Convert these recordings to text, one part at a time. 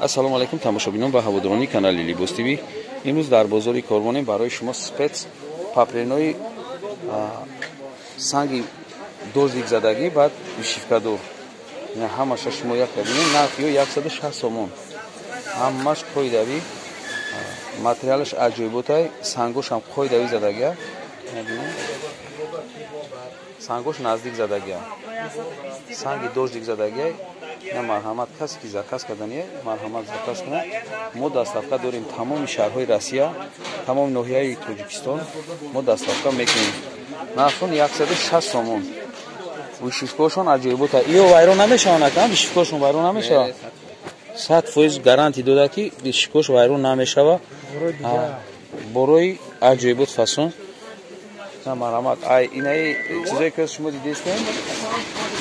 Ассалому алайкум тамошобинон ва ҳаводорони канали Libos TV. Имрӯз дар бозори Корвонем барои шумо спец папренои санги доздикзадагӣ баъд вишивкадор. Ина ҳамаша шумо як бинед, нархи 160 сомон. Ҳамаш қоидави материалаш аҷоиботай, сангош ҳам қоидави задагия. Сангош наздик задагия. Санги доздик задагия. На марҳамат касе ки заказ кардание, марҳамат заказ кунад. Мо дастафка дорем тамоми шаҳрҳои Россия, тамоми ноҳияи Тоҷикистон мо дастафка мекунем. Нархон 160 сомон. Вишивкошон аҷоибота. Иё вайрон намешаванд акам, вишивкошон вайрон намешавад. 100% гарантӣ дода ки вишивкош вайрон намешава. Борои аҷоибот фасон. На марҳамат. Ай инаи чизое ки шумо дидестем.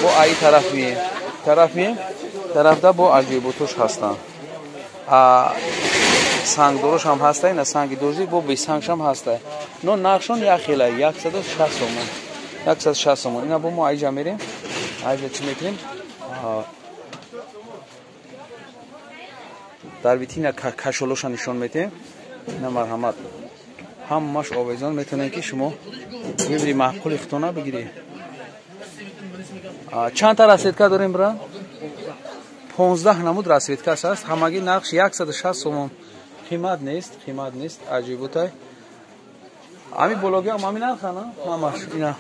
Бо ай тараф мием. Тарафда бо аҷоиботош ҳастанд. Сангдорош ҳам ҳастай, на санги дозӣ бо бесангшам ҳастай. Но нархшон яхела 160 сомон. 160 сомон. Ина бо мо айҷа мерем. Айҷа чӣ мекунем? Дар витрина кашолоша нишон метем. Ина марҳамат. Ҳамаш овезон метонем ки шумо мебири маъқули хутона бигирӣ. Чанд та расветка дорем бра? 15 намуд расветка аст. Ҳамаги нархш 160 сомон. Қимат нест, аҷоиботай. Ами бологиам ҳамин нарх ана? Ҳамаш ина.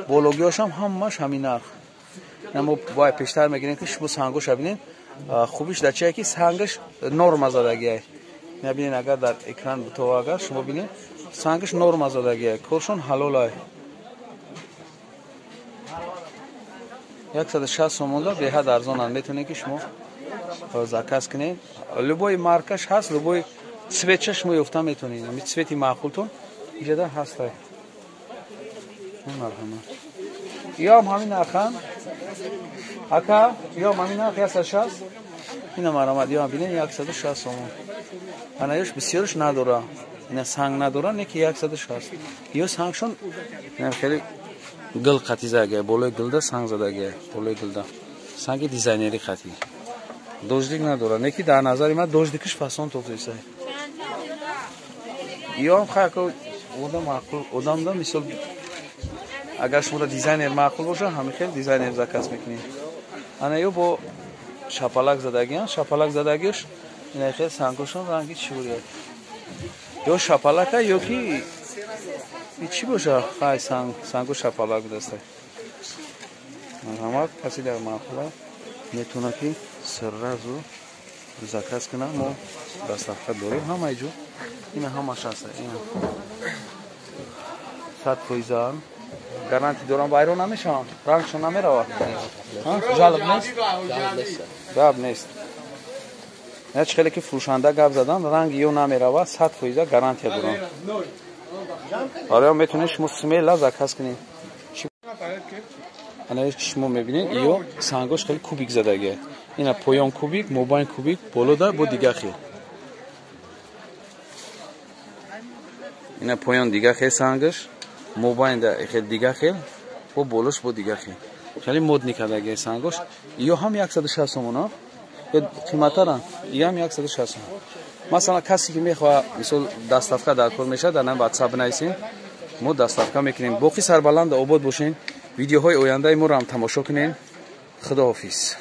Бологиошам ҳамаш ҳамин нарх. Намо бояд пештар мегирем ки шумо сангоша бинед. Хубиш дар чие ки сангаш норма задагия. Набинед агар дар экран бутова агар шумо бинед сангаш норма задагия. Коршон ҳалолай. 160 сомонда беҳад арзонанд. Метонед ки шумо заказ кунед. Любой маркаш ҳаст, любой цветша шумо ёфта метонед. Ами цвети маъқултон иҷада ҳастай. Марҳамат. Иём ҳамин нархан. Ака, иём ҳамин нарх 160. Ина марҳамат. Иём бинед 160 сомон. Ана ёш бисёрш надора. Ина санг надора, не ки 160. Иё сангшон ина хеле гил қати задагия, болои гилда санг задагия, болои гилда. Санги дизайнери қати. Доздик надора, не ки дар назари ман доздикиш фасон тофтесай. Иём хайко одам маъқул, одамда мисол агар шумо дизайнер маъқул боша, ҳамин хел дизайнер заказ мекунед. Ана ё бо шапалак задагия, шапалак задагиаш ина хел сангошон ранги чӣ буряд. Ё шапалака ё ки чӣ боша? Хай сангу шапалак будастай. Марҳамат, каси дар маъқула метона ки сразу заказ кунад. Мо дастафка дорем ҳамаи ҷо. Ина ҳамаш аста. Ина 100% гарантӣ дорам, вайрон намешаванд. Рангшон намеравад. Ҷалб нест? Гап нест. Яч хеле ки фурӯшанда гап задан, ранги ё намеравад, 100% гарантия дорам. آره میتونید شما سمیلا زکاس کنید. انا شما میبینید ایو سانگوش خیلی کوبیک زدگیه. اینا پایان کوبیک، موبایل کوبیک، بالا دا با دیگه خیلی. اینا پایان دیگه خیلی سانگوش، موبایل دا خیلی دیگه خیلی، با بالش با دیگه خیلی. خیلی مود نیکدگیه سانگوش. ایو هم 160 سومونه. قیمت دارن. ایو هم 160 سومونه. مثلا کسی که میخواد مثلا دستافکا در کار میشه در نام واتساپ بنویسین ما دستافکا میکنیم. باقی سربلند آباد باشین. ویدیوهای آینده ما رو هم تماشا کنین. خداحافظ.